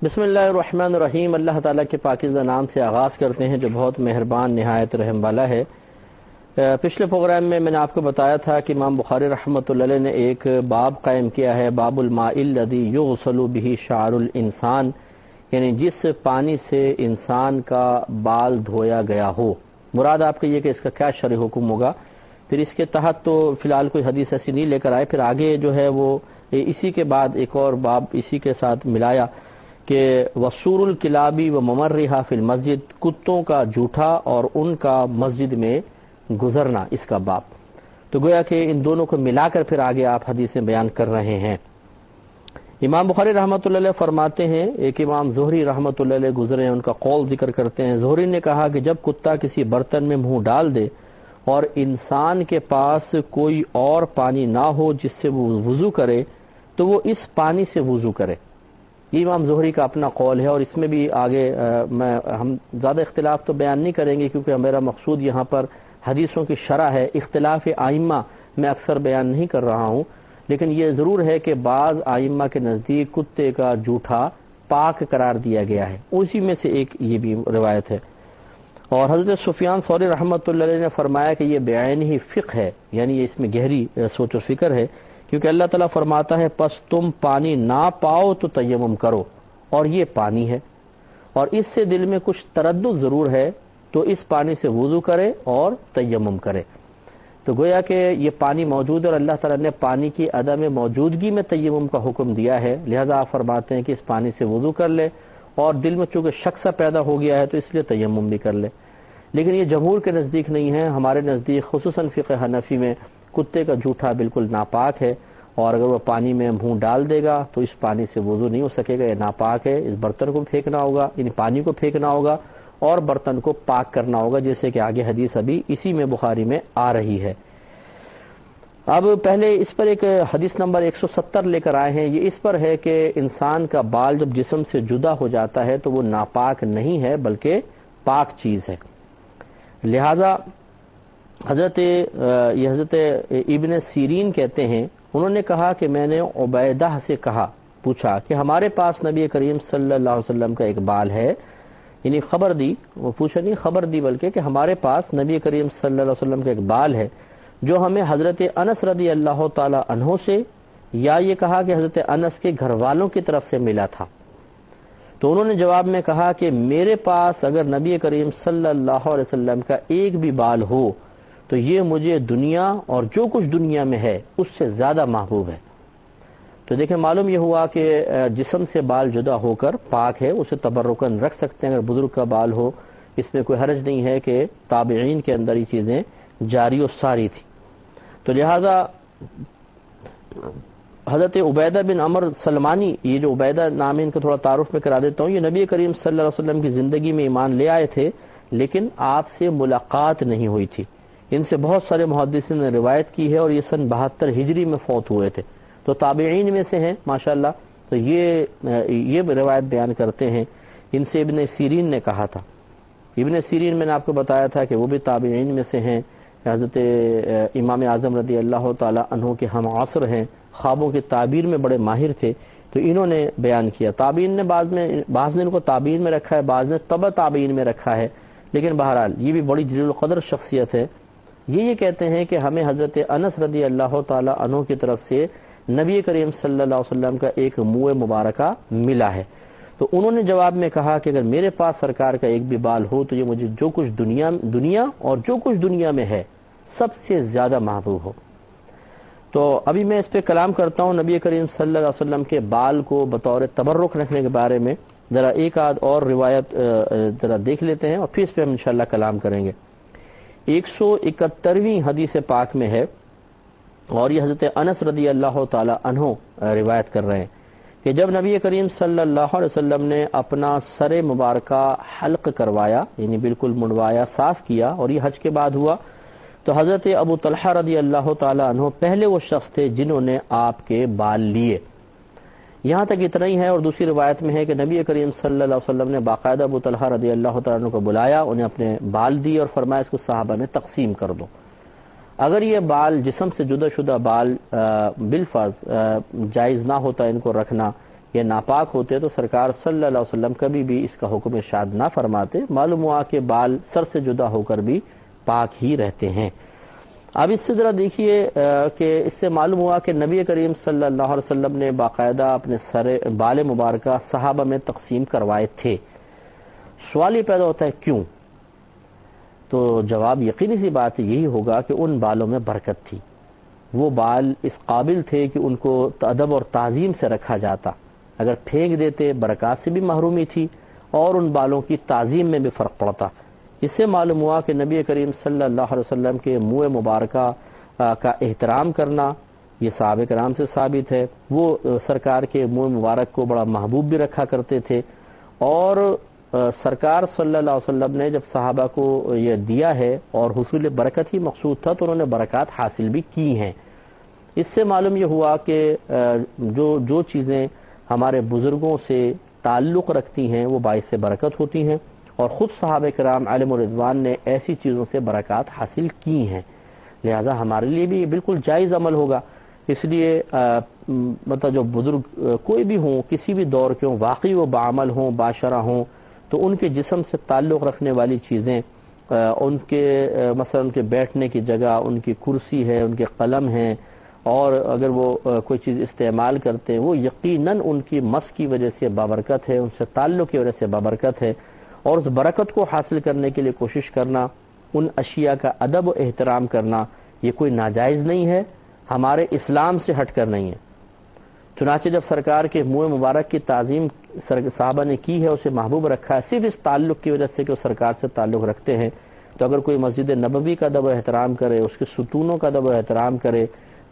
بسم اللہ الرحمن الرحیم۔ اللہ تعالیٰ کے پاکیزہ نام سے آغاز کرتے ہیں جو بہت مہربان نہایت رحم والا ہے۔ پچھلے پروگرام میں نے آپ کو بتایا تھا کہ امام بخاری رحمۃ اللہ علیہ نے ایک باب قائم کیا ہے، باب الماء الذی یغسل بہ شعر الانسان، یعنی جس پانی سے انسان کا بال دھویا گیا ہو۔ مراد آپ کا یہ کہ اس کا کیا شرعی حکم ہوگا، پھر اس کے تحت تو فی الحال کوئی حدیث ایسی نہیں لے کر آئے، پھر آگے جو ہے وہ اسی کے بعد ایک اور باب اسی کے ساتھ ملایا کہ وصور الکلابی و ممرہا فی المسجد، کتوں کا جھوٹا اور ان کا مسجد میں گزرنا، اس کا باب۔ تو گویا کہ ان دونوں کو ملا کر پھر آگے آپ حدیثیں بیان کر رہے ہیں۔ امام بخاری رحمۃ اللہ علیہ فرماتے ہیں، ایک امام زہری رحمۃ اللہ علیہ گزرے ہیں، ان کا قول ذکر کرتے ہیں۔ زہری نے کہا کہ جب کتا کسی برتن میں منہ ڈال دے اور انسان کے پاس کوئی اور پانی نہ ہو جس سے وہ وضو کرے تو وہ اس پانی سے وضو کرے۔ یہ امام زہری کا اپنا قول ہے، اور اس میں بھی آگے ہم زیادہ اختلاف تو بیان نہیں کریں گے کیونکہ میرا مقصود یہاں پر حدیثوں کی شرح ہے۔ اختلاف آئمہ میں اکثر بیان نہیں کر رہا ہوں، لیکن یہ ضرور ہے کہ بعض آئمہ کے نزدیک کتے کا جھوٹا پاک قرار دیا گیا ہے، اسی میں سے ایک یہ بھی روایت ہے۔ اور حضرت سفیان ثوری رحمۃ اللہ علیہ نے فرمایا کہ یہ بعین ہی فقہ ہے، یعنی یہ اس میں گہری سوچ و فکر ہے، کیونکہ اللہ تعالیٰ فرماتا ہے پس تم پانی نہ پاؤ تو تیمم کرو، اور یہ پانی ہے، اور اس سے دل میں کچھ تردد ضرور ہے تو اس پانی سے وضو کرے اور تیمم کرے۔ تو گویا کہ یہ پانی موجود ہے اور اللہ تعالیٰ نے پانی کی عدم موجودگی میں تیمم کا حکم دیا ہے، لہذا آپ فرماتے ہیں کہ اس پانی سے وضو کر لے، اور دل میں چونکہ شک سا پیدا ہو گیا ہے تو اس لیے تیمم بھی کر لے۔ لیکن یہ جمہور کے نزدیک نہیں ہے، ہمارے نزدیک خصوصاً فقہ حنفی میں کتے کا جھوٹا بالکل ناپاک ہے، اور اگر وہ پانی میں منہ ڈال دے گا تو اس پانی سے وضو نہیں ہو سکے گا، یہ ناپاک ہے۔ اس برتن کو پھینکنا ہوگا، یعنی پانی کو پھینکنا ہوگا اور برتن کو پاک کرنا ہوگا، جیسے کہ آگے حدیث ابھی اسی میں بخاری میں آ رہی ہے۔ اب پہلے اس پر ایک حدیث نمبر 170 لے کر آئے ہیں، یہ اس پر ہے کہ انسان کا بال جب جسم سے جدا ہو جاتا ہے تو وہ ناپاک نہیں ہے بلکہ پاک چیز ہے۔ لہذا حضرت ابن سیرین کہتے ہیں، انہوں نے کہا کہ میں نے عبیدہ سے پوچھا کہ ہمارے پاس نبی کریم صلی اللہ علیہ وسلم کا ایک بال ہے، یعنی خبر دی، وہ پوچھا نہیں خبر دی بلکہ کہ ہمارے پاس نبی کریم صلی اللہ علیہ وسلم کا ایک بال ہے جو ہمیں حضرت انس رضی اللہ تعالی عنہ سے، یا یہ کہا کہ حضرت انس کے گھر والوں کی طرف سے ملا تھا۔ تو انہوں نے جواب میں کہا کہ میرے پاس اگر نبی کریم صلی اللہ علیہ وسلم کا ایک بھی بال ہو تو یہ مجھے دنیا اور جو کچھ دنیا میں ہے اس سے زیادہ محبوب ہے۔ تو دیکھیں معلوم یہ ہوا کہ جسم سے بال جدا ہو کر پاک ہے، اسے تبرکن رکھ سکتے ہیں، اگر بزرگ کا بال ہو اس میں کوئی حرج نہیں ہے کہ تابعین کے اندر یہ چیزیں جاری و ساری تھی۔ تو لہذا حضرت عبیدہ بن عمر سلمانی، یہ جو عبیدہ نام ان کا تھوڑا تعارف میں کرا دیتا ہوں، یہ نبی کریم صلی اللہ علیہ وسلم کی زندگی میں ایمان لے آئے تھے لیکن آپ سے ملاقات نہیں ہوئی تھی۔ ان سے بہت سارے محدثین نے روایت کی ہے اور یہ سن 72 ہجری میں فوت ہوئے تھے، تو تابعین میں سے ہیں ماشاءاللہ۔ تو یہ روایت بیان کرتے ہیں، ان سے ابن سیرین نے کہا تھا۔ ابن سیرین میں نے آپ کو بتایا تھا کہ وہ بھی تابعین میں سے ہیں، حضرت امام اعظم رضی اللہ تعالی عنہ کے ہم عصر ہیں، خوابوں کی تعبیر میں بڑے ماہر تھے، تو انہوں نے بیان کیا۔ تابعین نے بعض نے ان کو تابعین میں رکھا ہے، بعض نے تبع تابعین میں رکھا ہے، لیکن بہرحال یہ بھی بڑی جلیل القدر شخصیت ہے۔ یہ کہتے ہیں کہ ہمیں حضرت انس رضی اللہ تعالی عنہ کی طرف سے نبی کریم صلی اللہ علیہ وسلم کا ایک منہ مبارکہ ملا ہے۔ تو انہوں نے جواب میں کہا کہ اگر میرے پاس سرکار کا ایک بھی بال ہو تو یہ مجھے جو کچھ دنیا اور جو کچھ دنیا میں ہے سب سے زیادہ محبوب ہو۔ تو ابھی میں اس پہ کلام کرتا ہوں نبی کریم صلی اللہ علیہ وسلم کے بال کو بطور تبرک رکھنے کے بارے میں، ذرا ایک آدھ اور روایت ذرا دیکھ لیتے ہیں اور پھر اس پہ ہم انشاءاللہ کلام کریں گے۔ 171ویں حدیث پاک میں ہے، اور یہ حضرت انس رضی اللہ تعالی عنہ روایت کر رہے ہیں کہ جب نبی کریم صلی اللہ علیہ وسلم نے اپنا سر مبارکہ حلق کروایا، یعنی بالکل منڈوایا، صاف کیا، اور یہ حج کے بعد ہوا، تو حضرت ابو طلحہ رضی اللہ تعالی عنہ پہلے وہ شخص تھے جنہوں نے آپ کے بال لیے۔ یہاں تک اتنا ہی ہے، اور دوسری روایت میں ہے کہ نبی کریم صلی اللہ علیہ وسلم نے باقاعدہ ابو طلحہ رضی اللہ تعالی عنہ کو بلایا، انہیں اپنے بال دی اور فرمایا اس کو صحابہ میں تقسیم کر دو۔ اگر یہ بال جسم سے جدا شدہ بال بالفرض جائز نہ ہوتا ان کو رکھنا، یا ناپاک ہوتے تو سرکار صلی اللہ علیہ وسلم کبھی بھی اس کا حکم ارشاد نہ فرماتے، معلوم ہوا کہ بال سر سے جدا ہو کر بھی پاک ہی رہتے ہیں۔ اب اس سے ذرا دیکھیے کہ اس سے معلوم ہوا کہ نبی کریم صلی اللہ علیہ وسلم نے باقاعدہ اپنے بال مبارکہ صحابہ میں تقسیم کروائے تھے۔ سوال یہ پیدا ہوتا ہے کیوں؟ تو جواب یقینی سی بات یہی ہوگا کہ ان بالوں میں برکت تھی، وہ بال اس قابل تھے کہ ان کو ادب اور تعظیم سے رکھا جاتا، اگر پھینک دیتے برکات سے بھی محرومی تھی اور ان بالوں کی تعظیم میں بھی فرق پڑتا۔ اس سے معلوم ہوا کہ نبی کریم صلی اللہ علیہ وسلم کے منہ مبارکہ کا احترام کرنا یہ صحابہ کرام سے ثابت ہے، وہ سرکار کے منہ مبارک کو بڑا محبوب بھی رکھا کرتے تھے، اور سرکار صلی اللہ علیہ وسلم نے جب صحابہ کو یہ دیا ہے اور حصول برکت ہی مقصود تھا تو انہوں نے برکات حاصل بھی کی ہیں۔ اس سے معلوم یہ ہوا کہ جو چیزیں ہمارے بزرگوں سے تعلق رکھتی ہیں وہ باعث برکت ہوتی ہیں، اور خود صحابہ کرام علیہم رضوان نے ایسی چیزوں سے برکات حاصل کی ہیں، لہذا ہمارے لیے بھی یہ بالکل جائز عمل ہوگا۔ اس لیے مطلب جو بزرگ کوئی بھی ہوں، کسی بھی دور کے ہوں، واقعی وہ باعمل ہوں، باشرہ ہوں، تو ان کے جسم سے تعلق رکھنے والی چیزیں، ان کے مثلا ان کے بیٹھنے کی جگہ، ان کی کرسی ہے، ان کے قلم ہیں، اور اگر وہ کوئی چیز استعمال کرتے ہیں وہ یقیناً ان کی مس کی وجہ سے بابرکت ہے، ان سے تعلق کی وجہ سے بابرکت ہے، اور اس برکت کو حاصل کرنے کے لیے کوشش کرنا، ان اشیاء کا ادب و احترام کرنا یہ کوئی ناجائز نہیں ہے، ہمارے اسلام سے ہٹ کر نہیں ہے۔ چنانچہ جب سرکار کے منہ مبارک کی تعظیم صحابہ نے کی ہے، اسے محبوب رکھا ہے صرف اس تعلق کی وجہ سے کہ وہ سرکار سے تعلق رکھتے ہیں، تو اگر کوئی مسجد نبوی کا ادب و احترام کرے، اس کے ستونوں کا ادب و احترام کرے،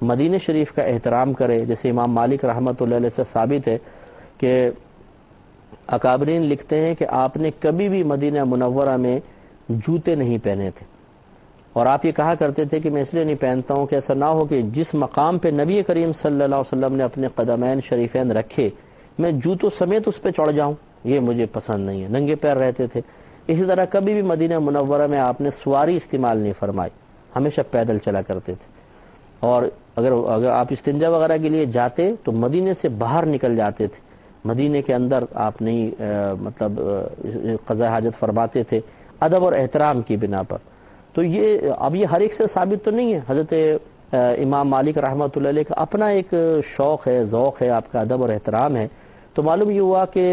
مدینہ شریف کا احترام کرے، جیسے امام مالک رحمۃ اللہ علیہ سے ثابت ہے کہ اکابرین لکھتے ہیں کہ آپ نے کبھی بھی مدینہ منورہ میں جوتے نہیں پہنے تھے، اور آپ یہ کہا کرتے تھے کہ میں اس لیے نہیں پہنتا ہوں کہ ایسا نہ ہو کہ جس مقام پہ نبی کریم صلی اللہ علیہ وسلم نے اپنے قدمین شریفین رکھے میں جوتوں سمیت اس پہ چڑھ جاؤں، یہ مجھے پسند نہیں ہے، ننگے پیر رہتے تھے۔ اسی طرح کبھی بھی مدینہ منورہ میں آپ نے سواری استعمال نہیں فرمائی، ہمیشہ پیدل چلا کرتے تھے، اور اگر آپ استنجا وغیرہ کے لیے جاتے تو مدینے سے باہر نکل جاتے تھے، مدینے کے اندر آپ نہیں مطلب قضاء حاجت فرماتے تھے ادب اور احترام کی بنا پر۔ تو اب یہ ہر ایک سے ثابت تو نہیں ہے، حضرت امام مالک رحمۃ اللہ علیہ کا اپنا ایک شوق ہے، ذوق ہے، آپ کا ادب اور احترام ہے۔ تو معلوم یہ ہوا کہ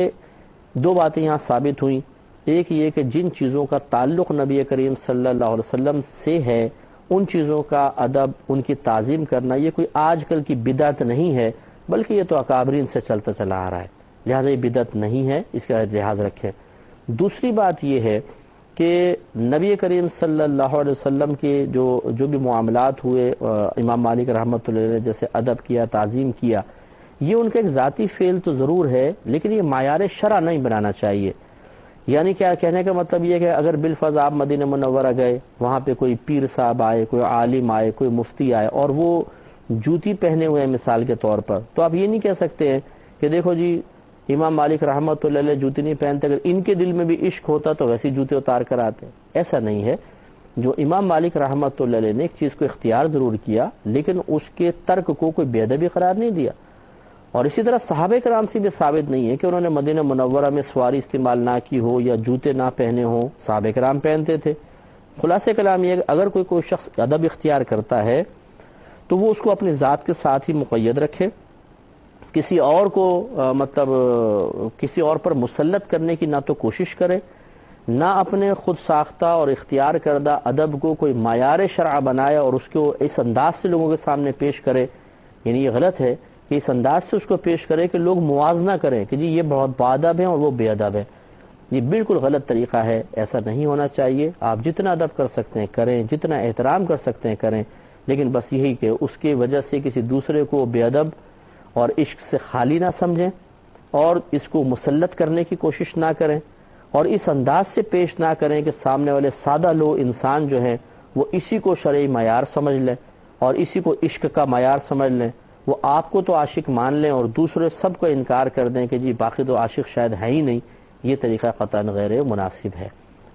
دو باتیں یہاں ثابت ہوئیں، ایک یہ کہ جن چیزوں کا تعلق نبی کریم صلی اللہ علیہ وسلم سے ہے ان چیزوں کا ادب، ان کی تعظیم کرنا یہ کوئی آج کل کی بدعت نہیں ہے، بلکہ یہ تو اکابرین سے چلتا چلا آ رہا ہے، لہذا یہ بدعت نہیں ہے، اس کا لحاظ رکھیں۔ دوسری بات یہ ہے کہ نبی کریم صلی اللہ علیہ وسلم کے جو بھی معاملات ہوئے، امام مالک رحمۃ اللہ علیہ جیسے ادب کیا، تعظیم کیا، یہ ان کا ایک ذاتی فعل تو ضرور ہے، لیکن یہ معیار شرع نہیں بنانا چاہیے۔ یعنی کیا کہنے کا مطلب یہ کہ اگر بالفرض آپ مدینہ منورہ گئے، وہاں پہ کوئی پیر صاحب آئے، کوئی عالم آئے، کوئی مفتی آئے، اور وہ جوتی پہنے ہوئے ہیں مثال کے طور پر، تو آپ یہ نہیں کہہ سکتے ہیں کہ دیکھو جی امام مالک رحمۃ اللہ علیہ جوتی نہیں پہنتے، اگر ان کے دل میں بھی عشق ہوتا تو ویسی جوتے اتار کر آتے۔ ایسا نہیں ہے، جو امام مالک رحمۃ اللہ علیہ نے ایک چیز کو اختیار ضرور کیا لیکن اس کے ترک کو کوئی بے ادبی قرار نہیں دیا، اور اسی طرح صحابہ کرام سے بھی ثابت نہیں ہے کہ انہوں نے مدینہ منورہ میں سواری استعمال نہ کی ہو یا جوتے نہ پہنے ہوں، صحابہ کرام پہنتے تھے۔ خلاصہ کلام یہ ہے کہ اگر کوئی شخص ادب اختیار کرتا ہے تو وہ اس کو اپنی ذات کے ساتھ ہی مقید رکھے، کسی اور کو مطلب کسی اور پر مسلط کرنے کی نہ تو کوشش کرے، نہ اپنے خود ساختہ اور اختیار کردہ ادب کو کوئی معیار شرع بنائے اور اس کو اس انداز سے لوگوں کے سامنے پیش کرے۔ یعنی یہ غلط ہے کہ اس انداز سے اس کو پیش کرے کہ لوگ موازنہ کریں کہ جی یہ بہت باادب ہیں اور وہ بے ادب ہے، یہ بالکل غلط طریقہ ہے، ایسا نہیں ہونا چاہیے۔ آپ جتنا ادب کر سکتے ہیں کریں، جتنا احترام کر سکتے ہیں کریں، لیکن بس یہی کہ اس کی وجہ سے کسی دوسرے کو بے ادب اور عشق سے خالی نہ سمجھیں اور اس کو مسلط کرنے کی کوشش نہ کریں، اور اس انداز سے پیش نہ کریں کہ سامنے والے سادہ لو انسان جو ہیں وہ اسی کو شرعی معیار سمجھ لیں اور اسی کو عشق کا معیار سمجھ لیں، وہ آپ کو تو عاشق مان لیں اور دوسرے سب کو انکار کر دیں کہ جی باقی تو عاشق شاید ہے ہی نہیں۔ یہ طریقہ قطعاً غیر مناسب ہے،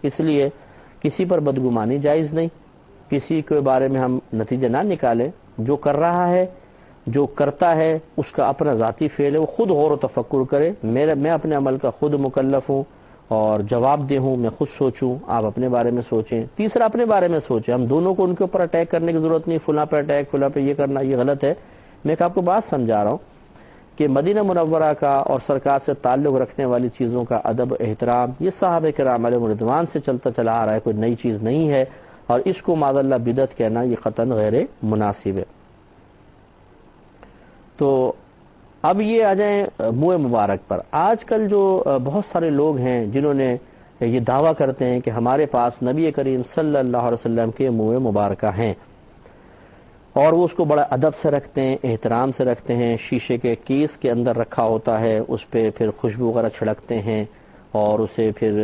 اس لیے کسی پر بدگمانی جائز نہیں، کسی کے بارے میں ہم نتیجہ نہ نکالیں، جو کر رہا ہے جو کرتا ہے اس کا اپنا ذاتی فعل ہے، وہ خود غور و تفکر کرے، میں اپنے عمل کا خود مکلف ہوں اور جواب دہ ہوں، میں خود سوچوں، آپ اپنے بارے میں سوچیں، تیسرا اپنے بارے میں سوچیں۔ ہم دونوں کو ان کے اوپر اٹیک کرنے کی ضرورت نہیں، فلاں پہ اٹیک، فلاں پہ یہ کرنا، یہ غلط ہے۔ میں ایک آپ کو بات سمجھا رہا ہوں کہ مدینہ منورہ کا اور سرکار سے تعلق رکھنے والی چیزوں کا ادب احترام یہ صحابہ کرام علیہم رضوان سے چلتا چلا آ رہا ہے، کوئی نئی چیز نہیں ہے، اور اس کو معاذ اللہ بدعت کہنا یہ قطعاً غیر مناسب ہے۔ تو اب یہ آ جائیں منہ مبارک پر۔ آج کل جو بہت سارے لوگ ہیں جنہوں نے یہ دعویٰ کرتے ہیں کہ ہمارے پاس نبی کریم صلی اللہ علیہ وسلم کے منہ مبارکہ ہیں، اور وہ اس کو بڑا ادب سے رکھتے ہیں، احترام سے رکھتے ہیں، شیشے کے کیس کے اندر رکھا ہوتا ہے، اس پہ پھر خوشبو وغیرہ چھڑکتے ہیں، اور اسے پھر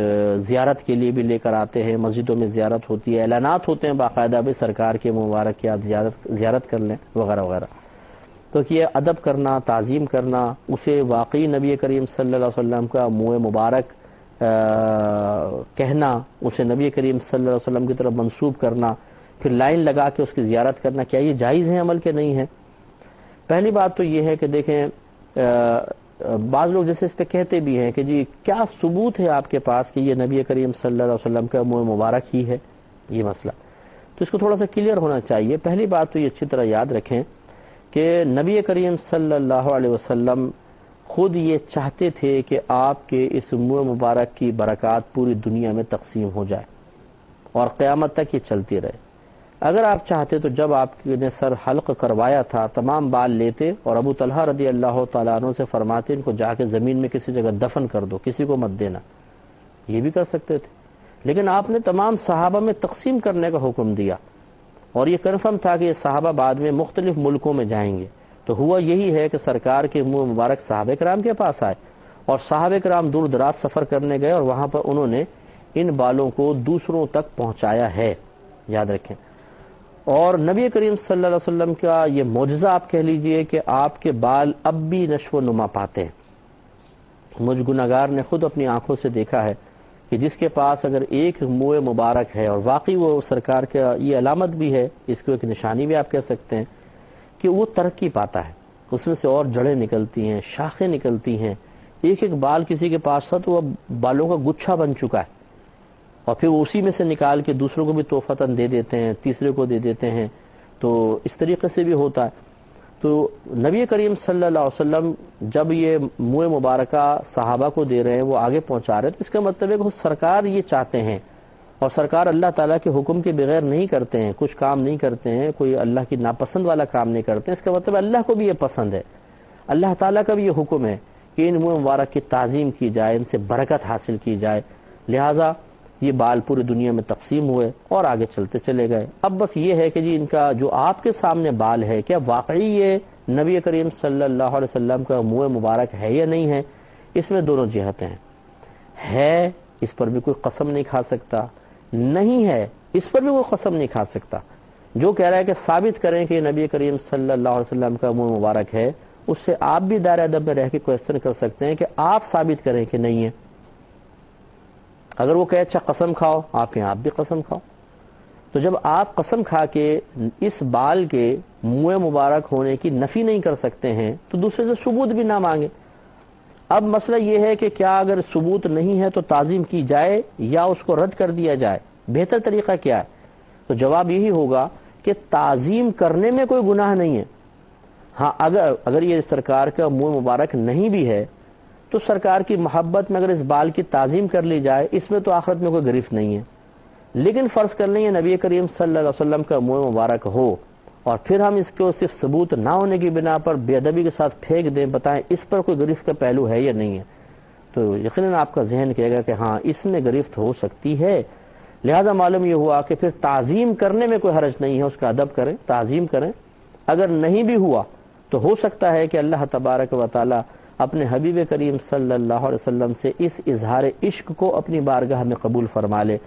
زیارت کے لیے بھی لے کر آتے ہیں، مسجدوں میں زیارت ہوتی ہے، اعلانات ہوتے ہیں باقاعدہ بھی سرکار کے مبارک کی آپ زیارت کر لیں وغیرہ وغیرہ۔ تو یہ ادب کرنا، تعظیم کرنا، اسے واقعی نبی کریم صلی اللہ علیہ وسلم کا منہ مبارک کہنا، اسے نبی کریم صلی اللہ علیہ وسلم کی طرف منسوب کرنا، پھر لائن لگا کے اس کی زیارت کرنا، کیا یہ جائز ہے عمل کے نہیں ہے؟ پہلی بات تو یہ ہے کہ دیکھیں بعض لوگ جیسے اس پہ کہتے بھی ہیں کہ جی کیا ثبوت ہے آپ کے پاس کہ یہ نبی کریم صلی اللہ علیہ وسلم کا منہ مبارک ہی ہے یہ مسئلہ؟ تو اس کو تھوڑا سا کلیئر ہونا چاہیے۔ پہلی بات تو یہ اچھی طرح یاد رکھیں کہ نبی کریم صلی اللہ علیہ وسلم خود یہ چاہتے تھے کہ آپ کے اس منہ مبارک کی برکات پوری دنیا میں تقسیم ہو جائے اور قیامت تک یہ چلتی رہے۔ اگر آپ چاہتے تو جب آپ نے سر حلق کروایا تھا تمام بال لیتے اور ابو طلحہ رضی اللہ تعالیٰ عنہ سے فرماتے ان کو جا کے زمین میں کسی جگہ دفن کر دو، کسی کو مت دینا، یہ بھی کر سکتے تھے، لیکن آپ نے تمام صحابہ میں تقسیم کرنے کا حکم دیا، اور یہ کنفرم تھا کہ یہ صحابہ بعد میں مختلف ملکوں میں جائیں گے۔ تو ہوا یہی ہے کہ سرکار کے منہ مبارک صحابہ کرام کے پاس آئے، اور صحابہ کرام دور دراز سفر کرنے گئے اور وہاں پر انہوں نے ان بالوں کو دوسروں تک پہنچایا ہے، یاد رکھیں۔ اور نبی کریم صلی اللہ علیہ وسلم کا یہ معجزہ آپ کہہ لیجئے کہ آپ کے بال اب بھی نشو و نما پاتے ہیں۔ مجھ گناہگار نے خود اپنی آنکھوں سے دیکھا ہے کہ جس کے پاس اگر ایک منہ مبارک ہے، اور واقعی وہ سرکار کا یہ علامت بھی ہے، اس کو ایک نشانی بھی آپ کہہ سکتے ہیں کہ وہ ترقی پاتا ہے، اس میں سے اور جڑیں نکلتی ہیں، شاخیں نکلتی ہیں، ایک ایک بال کسی کے پاس تھا تو وہ بالوں کا گچھا بن چکا ہے، اور پھر وہ اسی میں سے نکال کے دوسروں کو بھی تحفتاً دے دیتے ہیں، تیسرے کو دے دیتے ہیں، تو اس طریقے سے بھی ہوتا ہے۔ تو نبی کریم صلی اللہ علیہ وسلم جب یہ منہ مبارکہ صحابہ کو دے رہے ہیں، وہ آگے پہنچا رہے ہیں، تو اس کا مطلب ہے کہ سرکار یہ چاہتے ہیں، اور سرکار اللہ تعالیٰ کے حکم کے بغیر نہیں کرتے ہیں، کچھ کام نہیں کرتے ہیں، کوئی اللہ کی ناپسند والا کام نہیں کرتے ہیں، اس کا مطلب اللہ کو بھی یہ پسند ہے، اللہ تعالیٰ کا بھی یہ حکم ہے کہ ان منہ مبارک کی تعظیم کی جائے، ان سے برکت حاصل کی جائے، لہٰذا یہ بال پوری دنیا میں تقسیم ہوئے اور آگے چلتے چلے گئے۔ اب بس یہ ہے کہ جی ان کا جو آپ کے سامنے بال ہے، کیا واقعی یہ نبی کریم صلی اللہ علیہ وسلم کا منہ مبارک ہے یا نہیں ہے؟ اس میں دونوں جہتیں ہیں، ہے اس پر بھی کوئی قسم نہیں کھا سکتا، نہیں ہے اس پر بھی کوئی قسم نہیں کھا سکتا۔ جو کہہ رہا ہے کہ ثابت کریں کہ نبی کریم صلی اللہ علیہ وسلم کا منہ مبارک ہے، اس سے آپ بھی دائرہ ادب میں رہ کے کوشچن کر سکتے ہیں کہ آپ ثابت کریں کہ نہیں ہے۔ اگر وہ کہے اچھا قسم کھاؤ، آپ کہیں آپ بھی قسم کھاؤ۔ تو جب آپ قسم کھا کے اس بال کے منہ مبارک ہونے کی نفی نہیں کر سکتے ہیں تو دوسرے سے ثبوت بھی نہ مانگے۔ اب مسئلہ یہ ہے کہ کیا اگر ثبوت نہیں ہے تو تعظیم کی جائے یا اس کو رد کر دیا جائے؟ بہتر طریقہ کیا ہے؟ تو جواب یہی ہوگا کہ تعظیم کرنے میں کوئی گناہ نہیں ہے۔ ہاں اگر یہ سرکار کا منہ مبارک نہیں بھی ہے تو سرکار کی محبت میں اگر اس بال کی تعظیم کر لی جائے، اس میں تو آخرت میں کوئی گرفت نہیں ہے۔ لیکن فرض کر لیں یہ نبی کریم صلی اللہ علیہ وسلم کا منہ مبارک ہو اور پھر ہم اس کو صرف ثبوت نہ ہونے کی بنا پر بے ادبی کے ساتھ پھینک دیں، بتائیں اس پر کوئی گرفت کا پہلو ہے یا نہیں ہے؟ تو یقیناً آپ کا ذہن کہے گا کہ ہاں اس میں گرفت ہو سکتی ہے۔ لہذا معلوم یہ ہوا کہ پھر تعظیم کرنے میں کوئی حرج نہیں ہے، اس کا ادب کریں، تعظیم کریں۔ اگر نہیں بھی ہوا تو ہو سکتا ہے کہ اللہ تبارک و تعالی اپنے حبیب کریم صلی اللہ علیہ وسلم سے اس اظہار عشق کو اپنی بارگاہ میں قبول فرما لے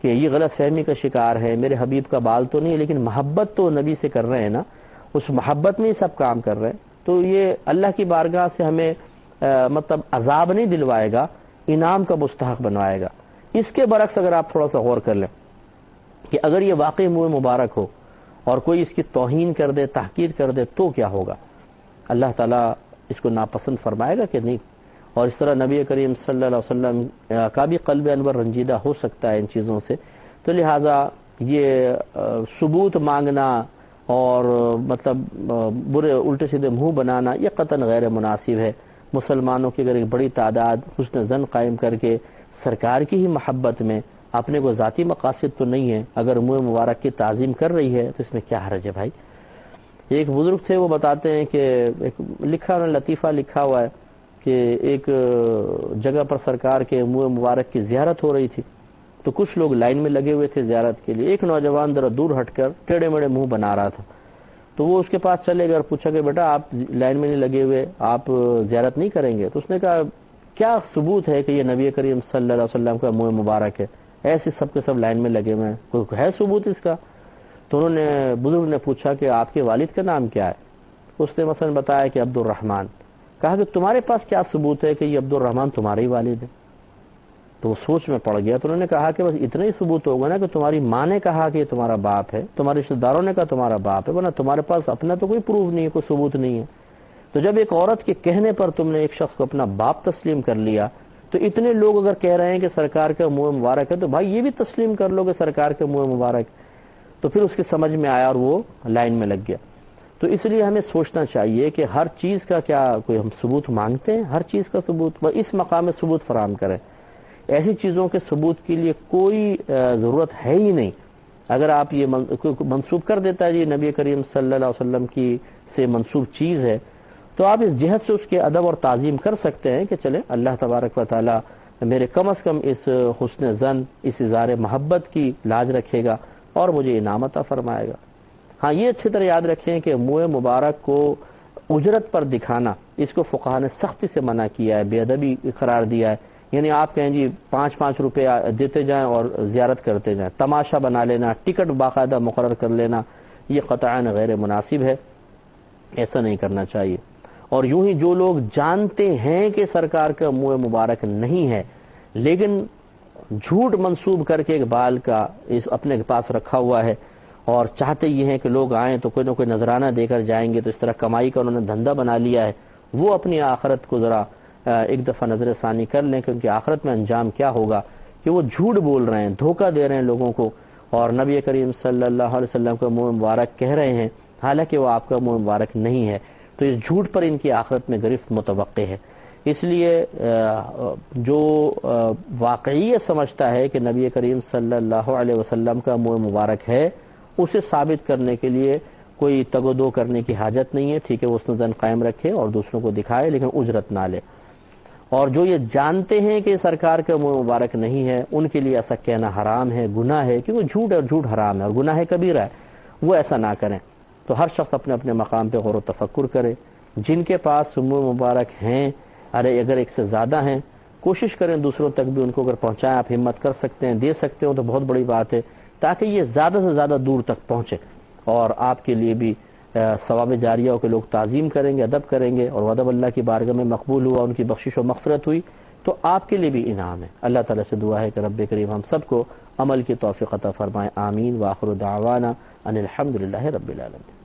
کہ یہ غلط فہمی کا شکار ہے، میرے حبیب کا بال تو نہیں لیکن محبت تو نبی سے کر رہے ہیں نا، اس محبت میں ہی سب کام کر رہے ہیں، تو یہ اللہ کی بارگاہ سے ہمیں مطلب عذاب نہیں دلوائے گا، انعام کا مستحق بنوائے گا۔ اس کے برعکس اگر آپ تھوڑا سا غور کر لیں کہ اگر یہ واقعی منہ مبارک ہو اور کوئی اس کی توہین کر دے، تحقیر کر دے تو کیا ہوگا؟ اللہ تعالیٰ اس کو ناپسند فرمائے گا کہ نہیں؟ اور اس طرح نبی کریم صلی اللہ علیہ وسلم کا بھی قلب انور رنجیدہ ہو سکتا ہے ان چیزوں سے. تو لہٰذا یہ ثبوت مانگنا اور مطلب برے الٹے سیدھے منہ بنانا یہ قطعاً غیر مناسب ہے. مسلمانوں کی اگر ایک بڑی تعداد حسن زن قائم کر کے سرکار کی ہی محبت میں اپنے کو ذاتی مقاصد تو نہیں ہے اگر منہ مبارک کی تعظیم کر رہی ہے تو اس میں کیا حرج ہے بھائی؟ ایک بزرگ تھے وہ بتاتے ہیں کہ ایک لطیفہ لکھا ہوا ہے کہ ایک جگہ پر سرکار کے منہ مبارک کی زیارت ہو رہی تھی تو کچھ لوگ لائن میں لگے ہوئے تھے زیارت کے لیے. ایک نوجوان ذرا دور ہٹ کر ٹیڑے میڑے منہ بنا رہا تھا تو وہ اس کے پاس چلے گئے اور پوچھا کہ بیٹا آپ لائن میں نہیں لگے ہوئے آپ زیارت نہیں کریں گے؟ تو اس نے کہا کیا ثبوت ہے کہ یہ نبی کریم صلی اللہ علیہ وسلم کا منہ مبارک ہے؟ ایسے سب کے سب لائن میں لگے ہوئے ہیں, کوئی ہے ثبوت اس کا؟ تو انہوں نے بزرگ نے پوچھا کہ آپ کے والد کا نام کیا ہے؟ اس نے مثلا بتایا کہ عبد الرحمن. کہا کہ تمہارے پاس کیا ثبوت ہے کہ یہ عبد الرحمن تمہارے ہی والد ہے؟ تو وہ سوچ میں پڑ گیا. تو انہوں نے کہا کہ بس اتنا ہی ثبوت ہوگا نا کہ تمہاری ماں نے کہا کہ یہ تمہارا باپ ہے, تمہارے رشتہ داروں نے کہا تمہارا باپ ہے, ورنہ تمہارے پاس اپنا تو کوئی پروف نہیں ہے, کوئی ثبوت نہیں ہے. تو جب ایک عورت کے کہنے پر تم نے ایک شخص کو اپنا باپ تسلیم کر لیا تو اتنے لوگ اگر کہہ رہے ہیں کہ سرکار کا منہ مبارک ہے تو بھائی یہ بھی تسلیم کر لو کہ سرکار کا منہ مبارک. تو پھر اس کے سمجھ میں آیا اور وہ لائن میں لگ گیا. تو اس لیے ہمیں سوچنا چاہیے کہ ہر چیز کا کیا کوئی ہم ثبوت مانگتے ہیں؟ ہر چیز کا ثبوت اس مقام میں ثبوت فراہم کریں. ایسی چیزوں کے ثبوت کے لیے کوئی ضرورت ہے ہی نہیں. اگر آپ یہ منسوب کر دیتا ہے یہ نبی کریم صلی اللہ علیہ وسلم کی سے منسوب چیز ہے تو آپ اس جہت سے اس کے ادب اور تعظیم کر سکتے ہیں کہ چلے اللہ تبارک و تعالی میرے کم از کم اس حسن زن اس اظہار محبت کی لاج رکھے گا اور مجھے انعام عطا فرمائے گا. ہاں یہ اچھی طرح یاد رکھیں کہ منہ مبارک کو اجرت پر دکھانا اس کو فقہا نے سختی سے منع کیا ہے, بے ادبی قرار دیا ہے. یعنی آپ کہیں جی 5-5 روپے دیتے جائیں اور زیارت کرتے جائیں, تماشا بنا لینا, ٹکٹ باقاعدہ مقرر کر لینا, یہ قطعاً غیر مناسب ہے, ایسا نہیں کرنا چاہیے. اور یوں ہی جو لوگ جانتے ہیں کہ سرکار کا منہ مبارک نہیں ہے لیکن جھوٹ منسوب کر کے ایک بال کا اپنے پاس رکھا ہوا ہے اور چاہتے یہ ہیں کہ لوگ آئیں تو کوئی نہ کوئی نذرانہ دے کر جائیں گے, تو اس طرح کمائی کا انہوں نے دھندا بنا لیا ہے, وہ اپنی آخرت کو ذرا ایک دفعہ نظر ثانی کر لیں کہ ان کی آخرت میں انجام کیا ہوگا کہ وہ جھوٹ بول رہے ہیں, دھوکہ دے رہے ہیں لوگوں کو اور نبی کریم صلی اللہ علیہ وسلم کا منہ مبارک کہہ رہے ہیں حالانکہ وہ آپ کا منہ مبارک نہیں ہے. تو اس جھوٹ پر ان کی آخرت میں گرفت متوقع ہے. اس لیے جو واقعی سمجھتا ہے کہ نبی کریم صلی اللہ علیہ وسلم کا منہ مبارک ہے اسے ثابت کرنے کے لیے کوئی تگ و دو کرنے کی حاجت نہیں ہے. ٹھیک ہے, وہ حسن قائم رکھے اور دوسروں کو دکھائے لیکن اجرت نہ لے. اور جو یہ جانتے ہیں کہ سرکار کا منہ مبارک نہیں ہے ان کے لیے ایسا کہنا حرام ہے, گناہ ہے, کیونکہ جھوٹ اور جھوٹ حرام ہے اور گناہ کبیرہ ہے, وہ ایسا نہ کریں. تو ہر شخص اپنے اپنے مقام پہ غور و تفکر کرے. جن کے پاس منہ مبارک ہیں اگر ایک سے زیادہ ہیں کوشش کریں دوسروں تک بھی ان کو اگر پہنچائیں, آپ ہمت کر سکتے ہیں دے سکتے ہو تو بہت بڑی بات ہے تاکہ یہ زیادہ سے زیادہ دور تک پہنچے اور آپ کے لیے بھی ثواب جاریہ ہو کہ لوگ تعظیم کریں گے, ادب کریں گے اور ادب اللہ کی بارگاہ میں مقبول ہوا, ان کی بخشش و مغفرت ہوئی تو آپ کے لیے بھی انعام ہے. اللہ تعالیٰ سے دعا ہے کہ رب کریم ہم سب کو عمل کی توفیق عطا فرمائے. آمین. وآخر دعوانا ان الحمدللہ رب العالمین.